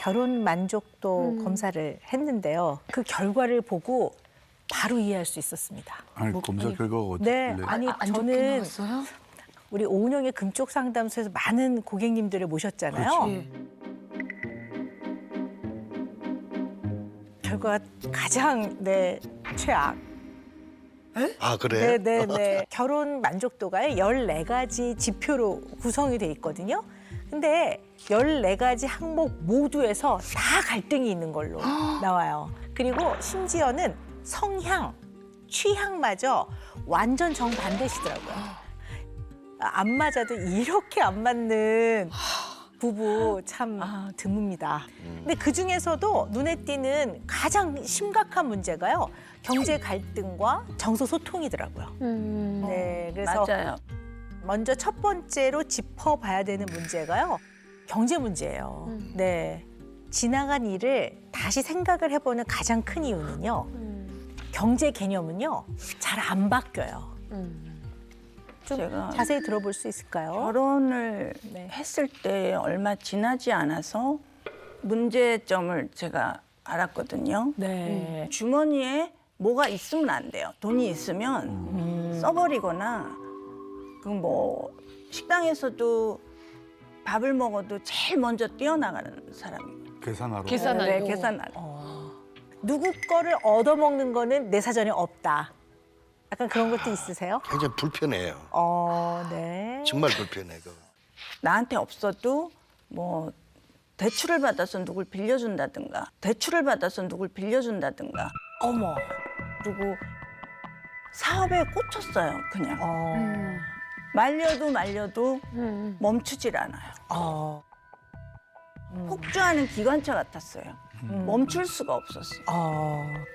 결혼 만족도 검사를 했는데요. 그 결과를 보고 바로 이해할 수 있었습니다. 아니, 검사 결과가 네, 어떻길래? 아니 안 좋게 저는 나왔어요? 우리 오은영의 금쪽 상담소에서 많은 고객님들을 모셨잖아요. 그렇지. 결과가 가장 최악. 아 그래? 네네네. 결혼 만족도가 14가지 지표로 구성이 돼 있거든요. 근데 14가지 항목 모두에서 다 갈등이 있는 걸로 나와요. 그리고 심지어는 성향, 취향마저 완전 정반대시더라고요. 안 맞아도 이렇게 안 맞는 부부 참 드뭅니다. 근데 그중에서도 눈에 띄는 가장 심각한 문제가요. 경제 갈등과 정서 소통이더라고요. 네, 그래서 맞아요. 먼저 첫 번째로 짚어봐야 되는 문제가요. 경제 문제예요. 네, 지나간 일을 다시 생각을 해보는 가장 큰 이유는요. 경제 개념은요. 잘 안 바뀌어요. 좀 제가 자세히 들어볼 수 있을까요? 결혼을 네. 했을 때 얼마 지나지 않아서 문제점을 제가 알았거든요. 네. 주머니에 뭐가 있으면 안 돼요. 돈이 있으면 써버리거나 그 뭐 식당에서도 밥을 먹어도 제일 먼저 뛰어나가는 사람이에요. 계산하러. 계산하고. 네, 계산할. 누구 거를 얻어먹는 거는 내 사전에 없다. 약간 그런 것도 있으세요? 굉장히 불편해요. 네. 정말 불편해 그거. 나한테 없어도 뭐 대출을 받아서 누굴 빌려준다든가 어머. 그리고 사업에 꽂혔어요, 그냥. 말려도 멈추질 않아요. 폭주하는 기관차 같았어요. 멈출 수가 없었어요.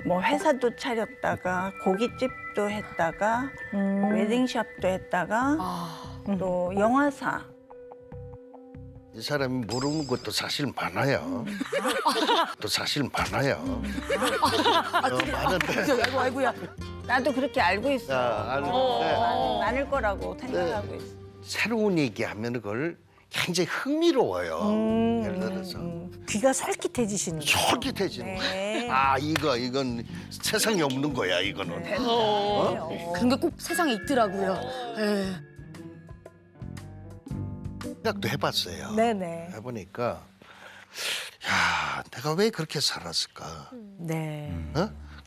뭐 회사도 차렸다가 고깃집도 했다가 웨딩샵도 했다가 또 영화사. 이 사람이 모르는 것도 사실 많아요. 또 사실 많아요. 많은데. 아이고야. 나도 그렇게 알고 있어. 아는데 많을 거라고 생각하고 있어. 새로운 얘기하면 그걸 굉장히 흥미로워요. 예를 들어서 귀가 솔깃해지시는 거예요. 솔깃해지는 네. 거야. 아 이건 세상에 없는 거야 이거는. 그런 게 꼭 세상에 있더라고요. 예. 생각도 해봤어요. 네네. 해보니까 야 내가 왜 그렇게 살았을까? 네.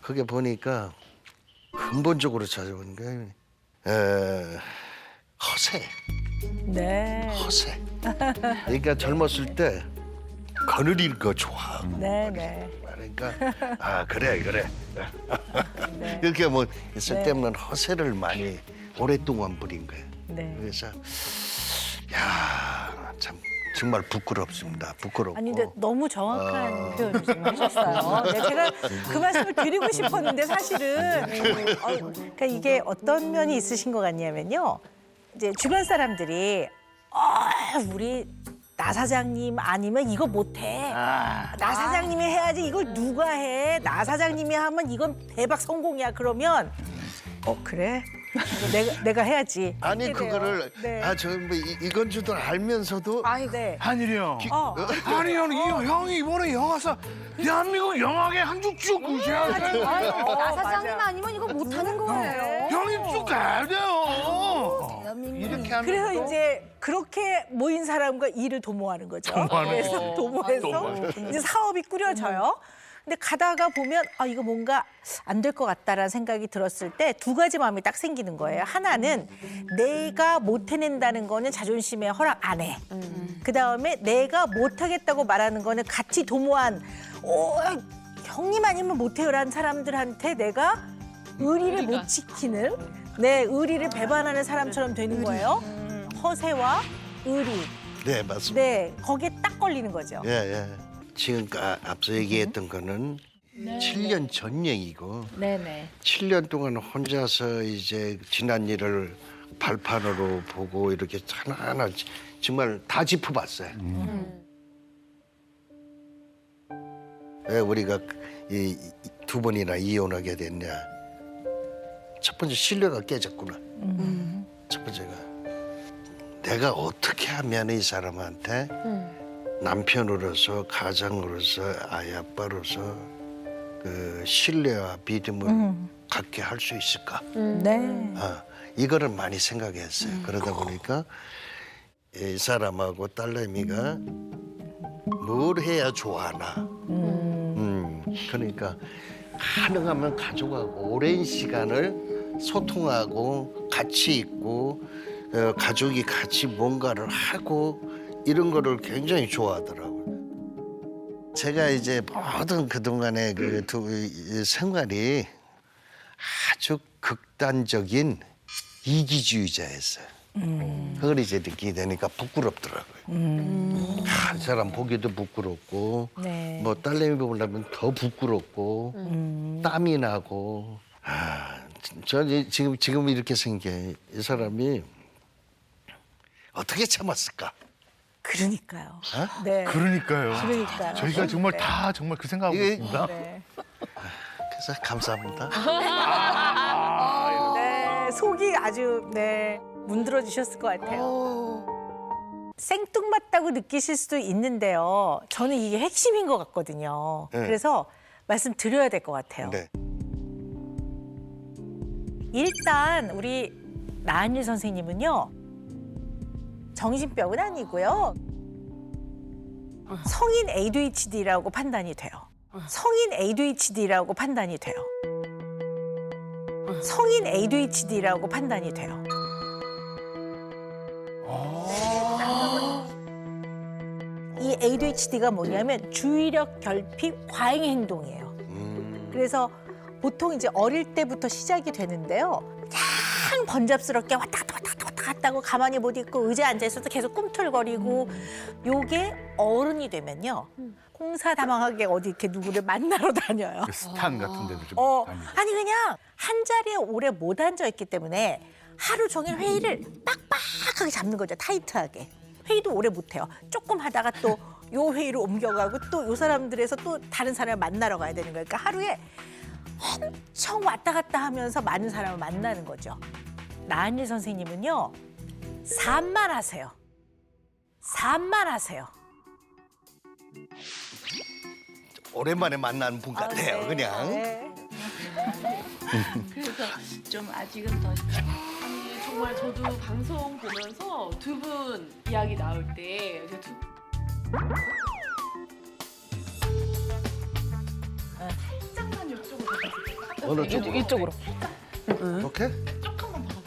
그게 보니까 근본적으로 찾아오는 게 허세. 네. 허세. 그러니까 젊었을 때 거느리는 거 좋아. 네네. 그러니까 아 그래. 네. 이렇게 뭐 있을 네. 때는 허세를 많이 오랫동안 부린 거예요. 네. 그래서 야 참 정말 부끄럽습니다. 부끄럽고. 아니 근데 너무 정확한 표현을 좀 하셨어요. 네, 제가 그 말씀을 드리고 싶었는데 사실은 그러니까 이게 어떤 면이 있으신 것 같냐면요. 이제 주변 사람들이 우리 나 사장님 아니면 이거 못해. 나 사장님이 해야지 이걸 누가 해. 나 사장님이 하면 이건 대박 성공이야. 그러면 그래? 내가 해야지. 아니 이렇게 돼요. 그거를 네. 뭐 이건 줄도 알면서도 네. 한일이 형. 아니, 형이 이번에 영화사 대한민국 영화계 한 줄 쭉 무시하고 나 사장님 아니면 이거 못하는 거예요. 형이 쭉 가야 돼요. 이렇게 하면 그래서 이제 그렇게 모인 사람과 일을 도모하는 거죠. 그래서 도모해서 이제 사업이 꾸려져요. 근데 가다가 보면 이거 뭔가 안 될 것 같다라는 생각이 들었을 때 두 가지 마음이 딱 생기는 거예요. 하나는 내가 못 해낸다는 거는 자존심에 허락 안 해. 그다음에 내가 못하겠다고 말하는 거는 같이 도모한 형님 아니면 못해요라는 사람들한테 내가 의리를 못 지키는 의리를 배반하는 사람처럼 되는 거예요. 허세와 의리. 네 맞습니다. 네, 거기에 딱 걸리는 거죠. 예. 지금 앞서 얘기했던 거는 7년 전 얘기고 네네. 7년 동안 혼자서 이제 지난 일을 발판으로 보고 이렇게 하나하나 정말 다 짚어봤어요. 왜 우리가 이 두 번이나 이혼하게 됐냐? 첫 번째 신뢰가 깨졌구나. 첫 번째가 내가 어떻게 하면 이 사람한테 남편으로서 가장으로서 아이 아빠로서 그 신뢰와 믿음을 갖게 할 수 있을까? 네. 이거를 많이 생각했어요. 그러다 보니까 이 사람하고 딸내미가 뭘 해야 좋아하나. 그러니까 가능하면 가족하고 오랜 시간을 소통하고 같이 있고 가족이 같이 뭔가를 하고 이런 거를 굉장히 좋아하더라고요. 제가 이제 모든 그동안의 그 생활이 아주 극단적인 이기주의자였어요. 그걸 이제 느끼게 되니까 부끄럽더라고요. 이 사람 보기도 부끄럽고 네. 뭐 딸내미 보려면 더 부끄럽고 땀이 나고 저는 지금 이렇게 생겨 이 사람이 어떻게 참았을까? 그러니까요. 어? 네. 그러니까요. 그러니까요. 저희가 정말 네. 다 정말 그 생각하고 이게- 있습니다. 네. 그래서 감사합니다. 네, 속이 아주 네 문드러지셨을 것 같아요. 생뚱맞다고 느끼실 수도 있는데요. 저는 이게 핵심인 것 같거든요. 네. 그래서 말씀드려야 될 것 같아요. 네. 일단 우리 나한일 선생님은요. 정신병은 아니고요. 성인 ADHD라고 판단이 돼요. 성인 ADHD라고 판단이 돼요. 성인 ADHD라고 판단이 돼요. 이 ADHD가 뭐냐면 주의력 결핍 과잉 행동이에요. 그래서 보통 이제 어릴 때부터 시작이 되는데요. 그냥 번잡스럽게 왔다 갔다 하고 가만히 못 있고 의자에 앉아 있어도 계속 꿈틀거리고 요게 어른이 되면요. 공사다망하게 어디 이렇게 누구를 만나러 다녀요. 스탄 같은 데도 좀 다니고. 아니 그냥 한 자리에 오래 못 앉아 있기 때문에 하루 종일 회의를 빡빡하게 잡는 거죠. 타이트하게. 회의도 오래 못 해요. 조금 하다가 또 요 회의로 옮겨가고 또 요 사람들에서 또 다른 사람을 만나러 가야 되는 거예요. 그러니까 하루에 엄청 왔다 갔다 하면서 많은 사람을 만나는 거죠. 나한일 선생님은요. 산만 하세요. 산만 하세요. 오랜만에 만난 분 같아요. 네. 그냥. 네. 그래서 좀 아직은 더 아니 정말 저도 방송 보면서 두 분 이야기 나올 때 이제 살짝만 이쪽으로 어느 쪽으로? 이쪽으로. 오케이?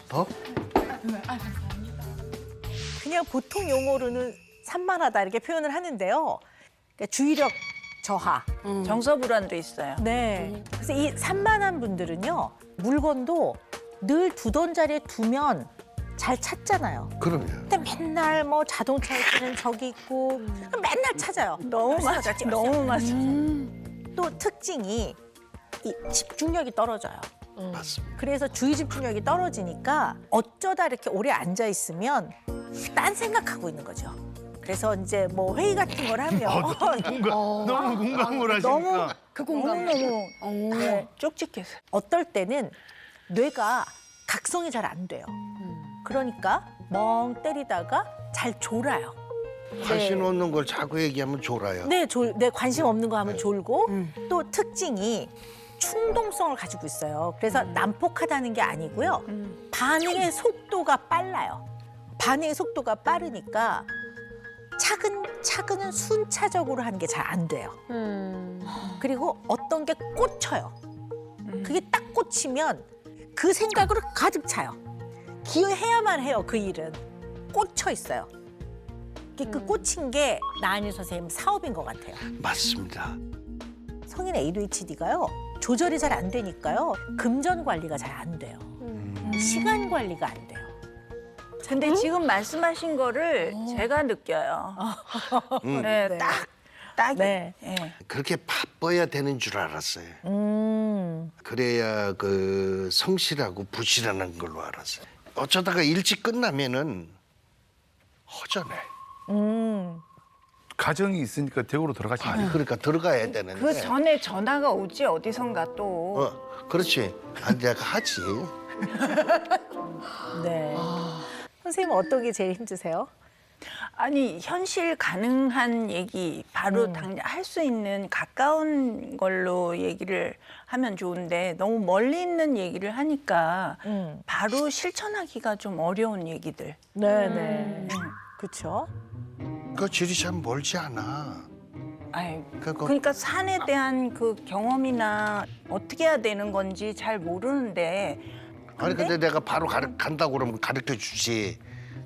더? 그냥 보통 용어로는 산만하다 이렇게 표현을 하는데요. 그러니까 주의력 저하. 정서불안도 있어요. 네. 그래서 이 산만한 분들은요. 물건도 늘 두던 자리에 두면 잘 찾잖아요. 그럼요. 근데 맨날 뭐 자동차 있는 저기 있고 맨날 찾아요. 너무 맞아. 너무 맞아. 또 특징이 이 집중력이 떨어져요. 맞습니다. 그래서 주의 집중력이 떨어지니까 어쩌다 이렇게 오래 앉아 있으면 딴 생각하고 있는 거죠. 그래서 이제 뭐 회의 같은 걸 하면 너무 공감을 하시니까. 너무 그 공감. 너무 네, 쪽집게서. 어떨 때는 뇌가 각성이 잘 안 돼요. 그러니까 멍 때리다가 잘 졸아요. 관심 없는 걸 자꾸 얘기하면 졸아요. 네, 관심 없는 거 하면 졸고 또 특징이 충동성을 가지고 있어요. 그래서 난폭하다는 게 아니고요. 반응의 속도가 빨라요. 반응의 속도가 빠르니까 차근차근은 순차적으로 하는 게 잘 안 돼요. 그리고 어떤 게 꽂혀요. 그게 딱 꽂히면 그 생각으로 가득 차요. 기여해야만 해요, 그 일은. 꽂혀 있어요. 그 꽂힌 게 나한일 선생님 사업인 것 같아요. 맞습니다. 성인 ADHD가요. 조절이 잘 안 되니까요. 금전 관리가 잘 안 돼요. 시간 관리가 안 돼요. 근데 지금 말씀하신 거를 제가 느껴요. 네, 네. 딱. 네. 예. 그렇게 바빠야 되는 줄 알았어요. 음. 그래야 그 성실하고 부실하는 걸로 알았어요. 어쩌다가 일찍 끝나면은 허전해. 가정이 있으니까 대구로 들어가시면 돼요. 그러니까 들어가야 되는데. 그 전에 전화가 오지 어디선가 또. 그렇지. 안 내가 하지. 네. 선생님 어떤 게 제일 힘드세요? 아니 현실 가능한 얘기 바로 당장 할 수 있는 가까운 걸로 얘기를 하면 좋은데 너무 멀리 있는 얘기를 하니까 바로 실천하기가 좀 어려운 얘기들. 네네. 그렇죠. 그 질이 참 멀지 않아. 아이, 그거- 그러니까 산에 대한 그 경험이나 어떻게 해야 되는 건지 잘 모르는데 아니 근데 내가 바로 간다고 그러면 가르쳐 주지.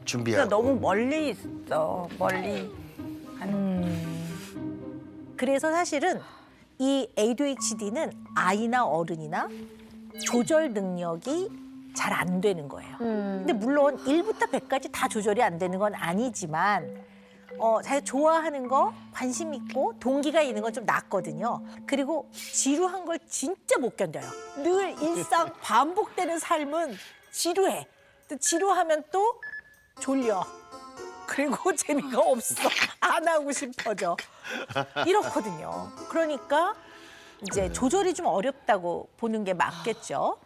준비하고. 그러니까 너무 멀리 있어. 멀리. 그래서 사실은 이 ADHD는 아이나 어른이나 조절 능력이 잘 안 되는 거예요. 근데 물론 1부터 100까지 다 조절이 안 되는 건 아니지만 자기가 좋아하는 거, 관심 있고 동기가 있는 건 좀 낫거든요. 그리고 지루한 걸 진짜 못 견뎌요. 늘 일상 반복되는 삶은 지루해. 또 지루하면 또 졸려. 그리고 재미가 없어. 안 하고 싶어져. 이렇거든요. 그러니까 이제 조절이 좀 어렵다고 보는 게 맞겠죠.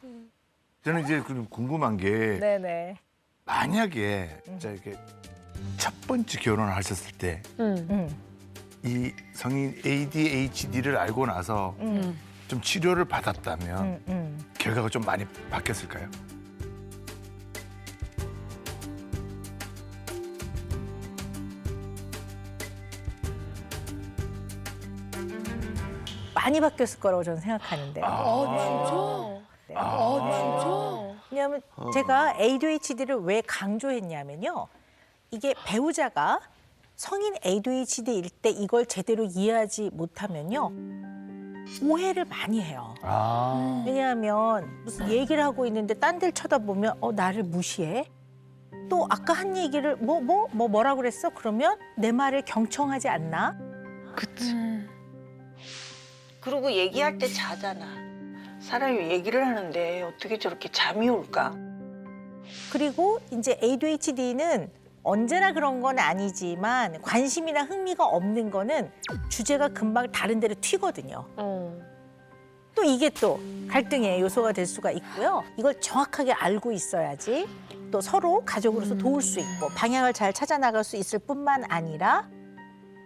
저는 이제 그 궁금한 게 네네. 만약에 진짜 이렇게 첫 번째 결혼을 하셨을 때 이 성인 ADHD를 알고 나서 좀 치료를 받았다면 결과가 좀 많이 바뀌었을까요? 많이 바뀌었을 거라고 저는 생각하는데. 왜냐하면 제가 ADHD를 왜 강조했냐면요. 이게 배우자가 성인 ADHD일 때 이걸 제대로 이해하지 못하면요. 오해를 많이 해요. 왜냐하면 무슨 얘기를 하고 있는데 딴 데를 쳐다보면 나를 무시해? 또 아까 한 얘기를 뭐라고 그랬어? 그러면 내 말을 경청하지 않나? 그리고 얘기할 때 자잖아. 사람이 얘기를 하는데 어떻게 저렇게 잠이 올까? 그리고 이제 ADHD는 언제나 그런 건 아니지만 관심이나 흥미가 없는 거는 주제가 금방 다른 데로 튀거든요. 또 이게 또 갈등의 요소가 될 수가 있고요. 이걸 정확하게 알고 있어야지 또 서로 가족으로서 도울 수 있고 방향을 잘 찾아 나갈 수 있을 뿐만 아니라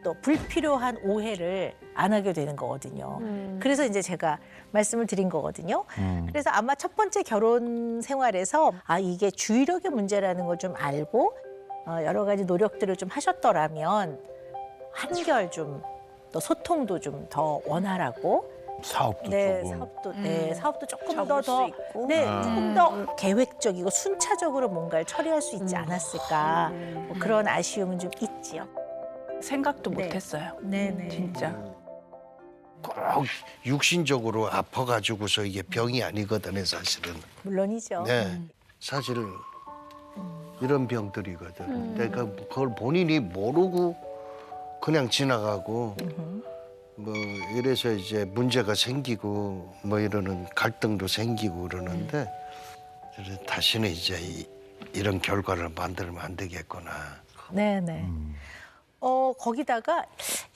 또 불필요한 오해를 안 하게 되는 거거든요. 그래서 이제 제가 말씀을 드린 거거든요. 그래서 아마 첫 번째 결혼 생활에서 이게 주의력의 문제라는 걸 좀 알고 여러 가지 노력들을 좀 하셨더라면 한결 좀 또 소통도 좀 더 원활하고 사업도 네, 조금. 사업도 조금 접을 수 더 있고. 조금 더 계획적이고 순차적으로 뭔가를 처리할 수 있지 않았을까 뭐 그런 아쉬움은 좀 있지요. 생각도 네. 못했어요. 네네. 진짜. 꼭 육신적으로 아파가지고서 이게 병이 아니거든요, 사실은. 물론이죠. 네, 사실 이런 병들이거든. 근데 그걸 본인이 모르고 그냥 지나가고 뭐 이래서 이제 문제가 생기고 뭐 이러는 갈등도 생기고 그러는데 그래서 다시는 이제 이런 결과를 만들면 안 되겠구나. 네네. 거기다가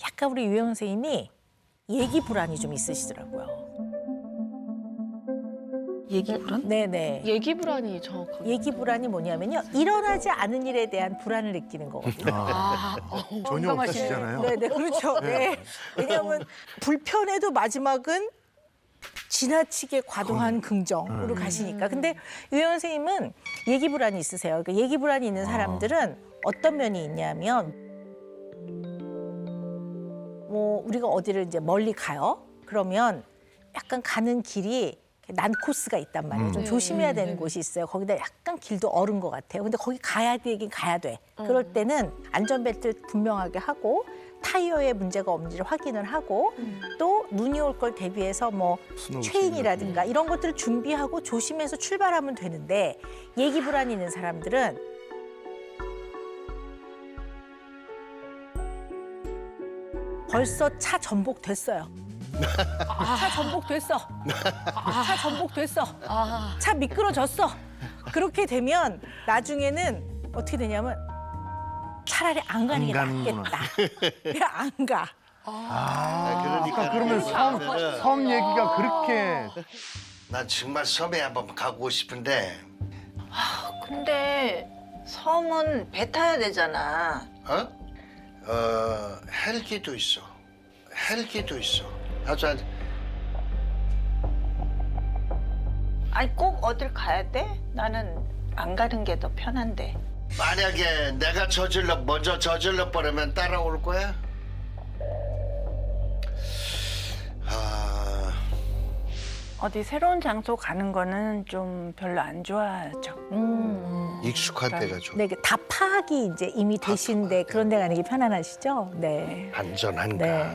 약간 우리 유영 선생님이 얘기 불안이 좀 있으시더라고요. 얘기 불안? 네네. 얘기 불안이 정확하게. 얘기 불안이 뭐냐면요. 일어나지 않은 일에 대한 불안을 느끼는 거거든요. 전혀 없으시잖아요. 네네, 그렇죠. 네. 왜냐하면 불편해도 마지막은 지나치게 과도한 긍정으로 가시니까. 근데 유영 선생님은 얘기 불안이 있으세요. 그러니까 얘기 불안이 있는 사람들은 어떤 면이 있냐면 뭐 우리가 어디를 이제 멀리 가요. 그러면 약간 가는 길이 난코스가 있단 말이에요. 좀 조심해야 되는 곳이 있어요. 거기다 약간 길도 얼은 것 같아요. 근데 거기 가야 되긴 가야 돼. 그럴 때는 안전벨트를 분명하게 하고 타이어에 문제가 없는지를 확인을 하고 또 눈이 올 걸 대비해서 뭐 체인이라든가 이런 것들을 준비하고 조심해서 출발하면 되는데 얘기 불안이 있는 사람들은 벌써 차 전복됐어요. 차 전복됐어. 차 전복됐어. 차 미끄러졌어. 그렇게 되면 나중에는 어떻게 되냐면 차라리 안 가는 게 낫겠다. 그냥 안 가. 그러니까 그러면 섬 얘기가 그렇게 난 정말 섬에 한번 가고 싶은데 근데 섬은 배 타야 되잖아. 헬기도 있어. 헬기도 있어. 아주 아니 꼭 어딜 가야 돼? 나는 안 가는 게 더 편한데. 만약에 내가 먼저 저질러 버리면 따라올 거야? 어디 새로운 장소 가는 거는 좀 별로 안 좋아하죠. 익숙한 데가 좋아. 네, 다 파악이 이제 이미 되신데 그런 데 가는 게 편안하시죠? 네. 안전한가. 네.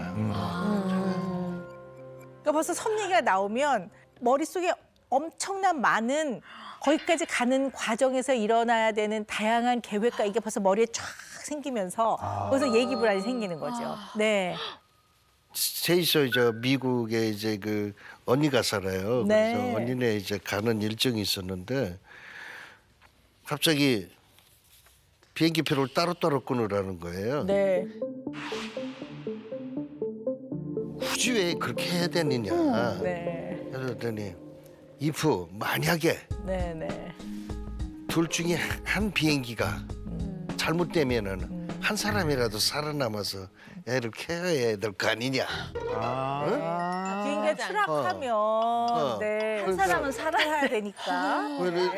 그러니까 벌써 섬 얘기가 나오면 머릿속에 엄청난 많은 거기까지 가는 과정에서 일어나야 되는 다양한 계획과 이게 벌써 머리에 쫙 생기면서 거기서 얘기 불안이 생기는 거죠. 네. 셋이서 저 미국에 이제 그 언니가 살아요. 네. 그래서 언니네 이제 가는 일정이 있었는데 갑자기 비행기표를 따로따로 끊으라는 거예요. 네. 굳이 왜 그렇게 해야 되느냐. 네. 그러더니 if 만약에 네. 네. 둘 중에 한 비행기가 잘못되면은 한 사람이라도 살아남아서 애를 케어해야 될 거 아니냐. 비행기가 추락하면 네. 한 사람은 살아야 되니까.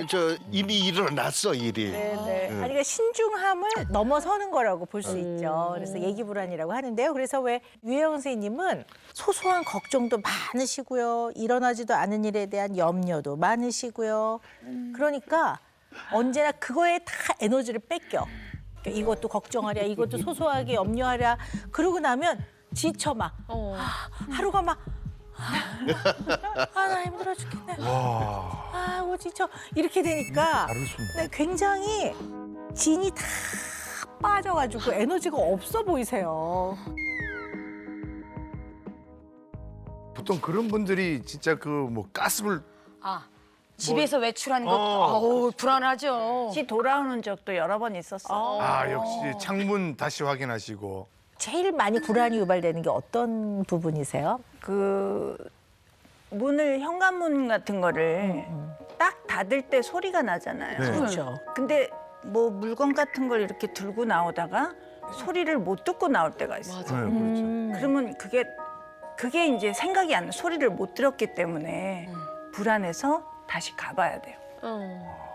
저 이미 일어났어 일이. 네네. 아니, 그러니까 신중함을 넘어서는 거라고 볼 수 있죠. 그래서 얘기 불안이라고 하는데요. 그래서 왜 유혜영 선생님은 소소한 걱정도 많으시고요. 일어나지도 않은 일에 대한 염려도 많으시고요. 그러니까 언제나 그거에 다 에너지를 뺏겨. 그러니까 이것도 걱정하랴, 이것도 소소하게 염려하랴. 그러고 나면 지쳐 막. 하루가 막. 나 힘들어 죽겠네. 아이고 지쳐. 이렇게 되니까 네, 굉장히 진이 다 빠져가지고 에너지가 없어 보이세요. 보통 그런 분들이 진짜 그 뭐 가스불 집에서 외출하는 것도 어우, 불안하죠. 다시 돌아오는 적도 여러 번 있었어. 역시 창문 다시 확인하시고. 제일 많이 불안이 유발되는 게 어떤 부분이세요? 그 문을 현관문 같은 거를 딱 닫을 때 소리가 나잖아요. 네. 그렇죠. 근데 뭐 물건 같은 걸 이렇게 들고 나오다가 소리를 못 듣고 나올 때가 있어요. 네, 그렇죠. 그러면 그게 이제 생각이 안 나. 소리를 못 들었기 때문에 불안해서 다시 가봐야 돼요.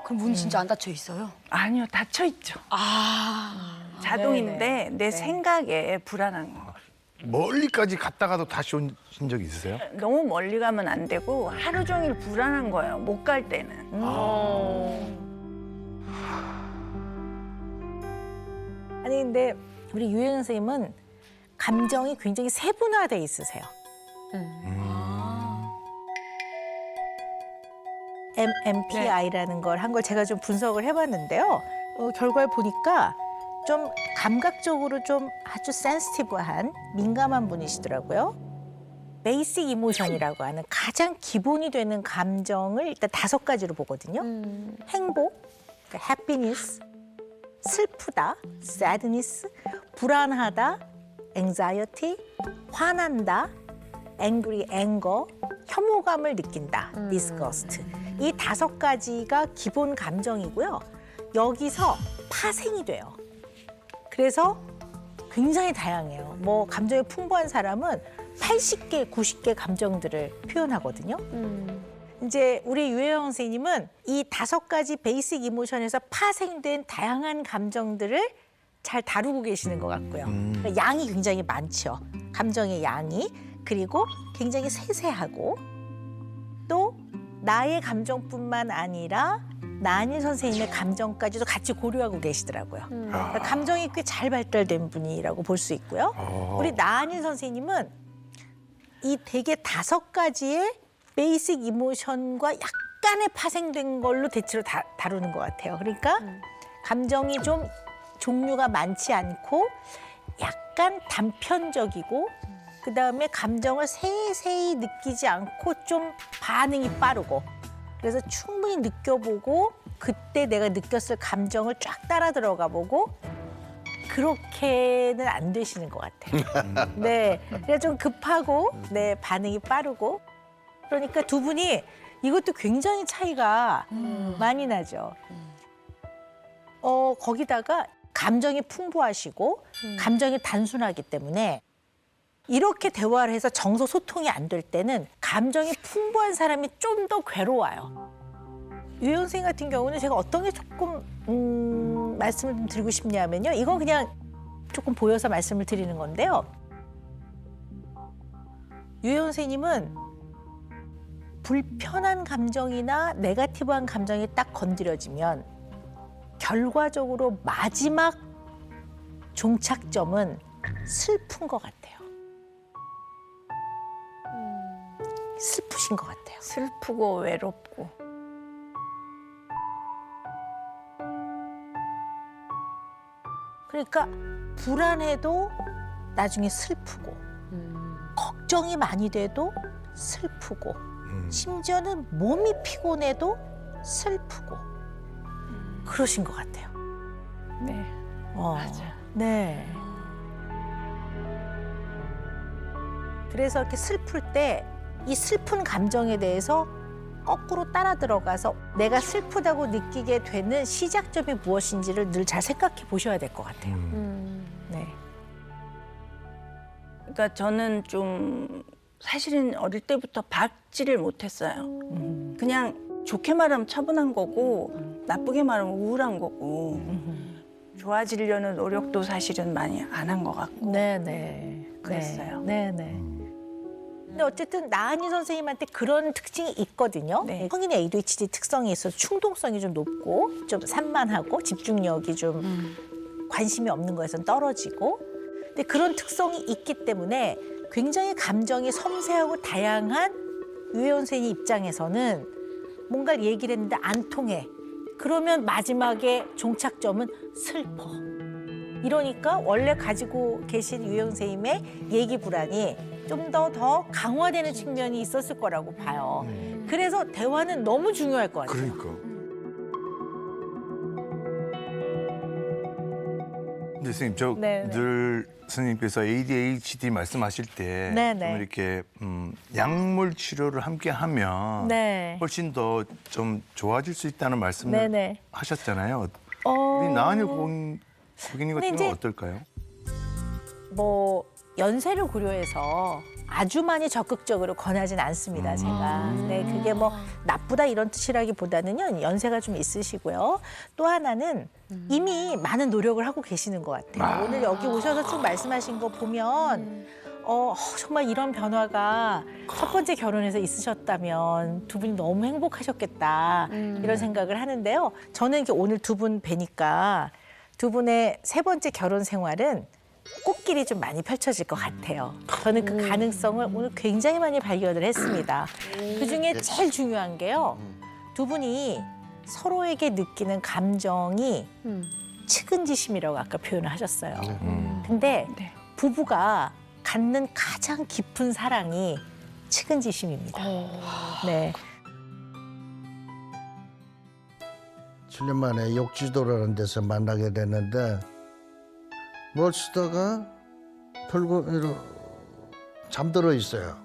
그럼 문 진짜 안 닫혀 있어요? 아니요, 닫혀 있죠. 자동인데 내 생각에 불안한 거. 멀리까지 갔다가도 다시 오신 적 있으세요? 너무 멀리 가면 안 되고 하루 종일 불안한 거예요. 못 갈 때는. 아니 근데 우리 유혜영 선생님은 감정이 굉장히 세분화돼 있으세요. MMPI라는 걸 한 걸 제가 좀 분석을 해봤는데요. 결과를 보니까 좀 감각적으로 좀 아주 센시티브한 민감한 분이시더라고요. 베이직 이모션이라고 하는 가장 기본이 되는 감정을 일단 5가지로 보거든요. 행복, 그러니까 happiness, 슬프다, sadness, 불안하다, anxiety, 화난다, angry, anger, 혐오감을 느낀다, disgust. 이 5가지가 기본 감정이고요. 여기서 파생이 돼요. 그래서 굉장히 다양해요. 뭐 감정이 풍부한 사람은 80개, 90개 감정들을 표현하거든요. 이제 우리 유혜영 선생님은 이 5가지 베이직 이모션에서 파생된 다양한 감정들을 잘 다루고 계시는 것 같고요. 그러니까 양이 굉장히 많죠. 감정의 양이. 그리고 굉장히 세세하고 또 나의 감정뿐만 아니라 나은일 선생님의 감정까지도 같이 고려하고 계시더라고요. 그러니까 감정이 꽤 잘 발달된 분이라고 볼 수 있고요. 우리 나은일 선생님은 이 되게 5가지의 베이직 이모션과 약간의 파생된 걸로 대체로 다루는 것 같아요. 그러니까 감정이 좀 종류가 많지 않고 약간 단편적이고 그다음에 감정을 세세히 느끼지 않고 좀 반응이 빠르고 그래서 충분히 느껴보고 그때 내가 느꼈을 감정을 쫙 따라 들어가 보고 그렇게는 안 되시는 것 같아요. 네, 그래서 좀 급하고 네 반응이 빠르고 그러니까 두 분이 이것도 굉장히 차이가 많이 나죠. 거기다가 감정이 풍부하시고 감정이 단순하기 때문에 이렇게 대화를 해서 정서 소통이 안 될 때는 감정이 풍부한 사람이 좀 더 괴로워요. 유혜원 선생님 같은 경우는 제가 어떤 게 조금 말씀을 좀 드리고 싶냐면요. 이건 그냥 조금 보여서 말씀을 드리는 건데요. 유혜원 선생님은 불편한 감정이나 네거티브한 감정이 딱 건드려지면 결과적으로 마지막 종착점은 슬픈 것 같아요. 슬프신 것 같아요. 슬프고 외롭고. 그러니까 불안해도 나중에 슬프고 걱정이 많이 돼도 슬프고 심지어는 몸이 피곤해도 슬프고 그러신 것 같아요. 네. 맞아. 네. 그래서 이렇게 슬플 때 이 슬픈 감정에 대해서 거꾸로 따라 들어가서 내가 슬프다고 느끼게 되는 시작점이 무엇인지를 늘 잘 생각해 보셔야 될 것 같아요. 네. 그러니까 저는 좀 사실은 어릴 때부터 받지를 못했어요. 그냥 좋게 말하면 차분한 거고 나쁘게 말하면 우울한 거고 좋아지려는 노력도 사실은 많이 안 한 것 같고. 네네. 그랬어요. 네네. 근데 어쨌든 나은희 선생님한테 그런 특징이 있거든요. 네. 성인의 ADHD 특성이 있어서 충동성이 좀 높고 좀 산만하고 집중력이 좀 관심이 없는 거에선 떨어지고. 근데 그런 특성이 있기 때문에 굉장히 감정이 섬세하고 다양한 유혜원 선생님 입장에서는 뭔가를 얘기를 했는데 안 통해. 그러면 마지막에 종착점은 슬퍼. 이러니까 원래 가지고 계신 유혜원 선생님의 얘기 불안이 좀 더 강화되는 측면이 있었을 거라고 봐요. 그래서 대화는 너무 중요할 것 같아요. 그러니까. 근데 선생님 저 네네. 늘 선생님께서 ADHD 말씀하실 때 네네. 좀 이렇게 약물 치료를 함께 하면 네. 훨씬 더 좀 좋아질 수 있다는 말씀을 네네. 하셨잖아요. 우리 나은희 고객님 근데 같은 이제 경우는 어떨까요? 뭐 연세를 고려해서 아주 많이 적극적으로 권하진 않습니다, 제가. 네, 그게 뭐 나쁘다 이런 뜻이라기보다는요, 연세가 좀 있으시고요. 또 하나는 이미 많은 노력을 하고 계시는 것 같아요. 오늘 여기 오셔서 쭉 말씀하신 거 보면 정말 이런 변화가 첫 번째 결혼에서 있으셨다면 두 분이 너무 행복하셨겠다 이런 생각을 하는데요. 저는 이렇게 오늘 두 분 뵈니까 두 분의 세 번째 결혼 생활은 꽃길이 좀 많이 펼쳐질 것 같아요. 저는 그 가능성을 오늘 굉장히 많이 발견을 했습니다. 그중에 제일 중요한 게요. 두 분이 서로에게 느끼는 감정이 측은지심이라고 아까 표현을 하셨어요. 근데 네. 부부가 갖는 가장 깊은 사랑이 측은지심입니다. 네. 7년 만에 욕지도라는 데서 만나게 됐는데 뭘 쓰다가 털고 잠들어 있어요.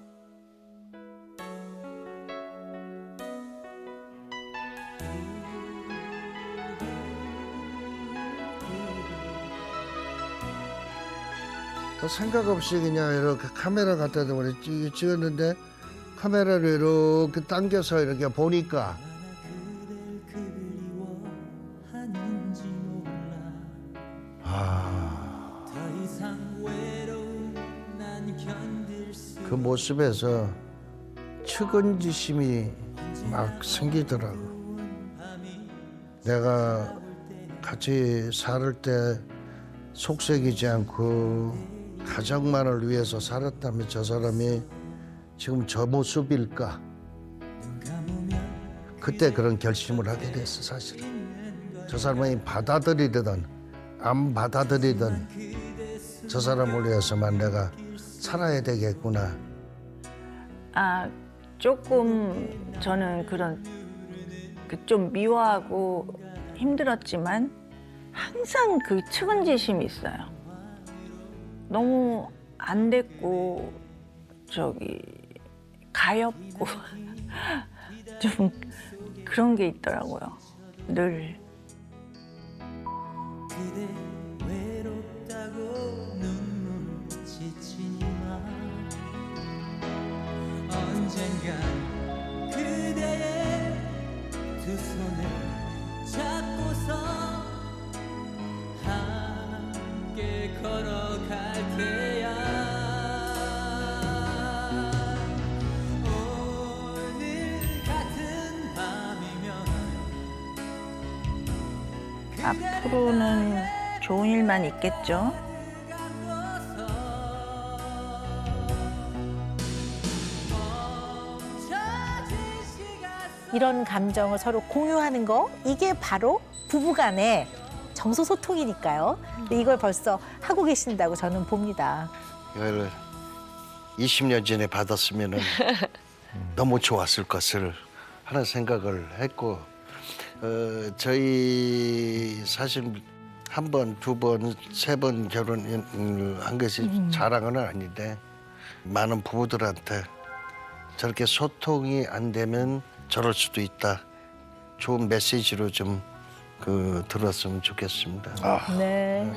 생각 없이 그냥 이렇게 카메라 갖다 대고 찍었는데 카메라를 이렇게 당겨서 이렇게 보니까 그 모습에서 측은지심이 막 생기더라고. 내가 같이 살 때 속색이지 않고 가정만을 위해서 살았다면 저 사람이 지금 저 모습일까? 그때 그런 결심을 하게 됐어, 사실은. 저 사람이 받아들이든 안 받아들이든 저 사람을 위해서만 내가 살아야 되겠구나. 조금 저는 그런 좀 미워하고 힘들었지만 항상 그 측은지심이 있어요. 너무 안 됐고 가엾고 좀 그런 게 있더라고요. 늘. 눈물 지치지만 언젠간 그대의 두 손을 잡고서 함께 걸어갈 테야. 오늘 같은 밤이면 앞으로는 좋은 일만 있겠죠. 이런 감정을 서로 공유하는 거 이게 바로 부부간의 정서 소통이니까요. 근데 이걸 벌써 하고 계신다고 저는 봅니다. 이걸 20년 전에 받았으면은 너무 좋았을 것을 하는 생각을 했고, 저희 사실 한 번, 두 번, 세 번 결혼을 한 것이 자랑은 아닌데 많은 부부들한테 저렇게 소통이 안 되면 저럴 수도 있다. 좋은 메시지로 좀 들었으면 좋겠습니다. 네.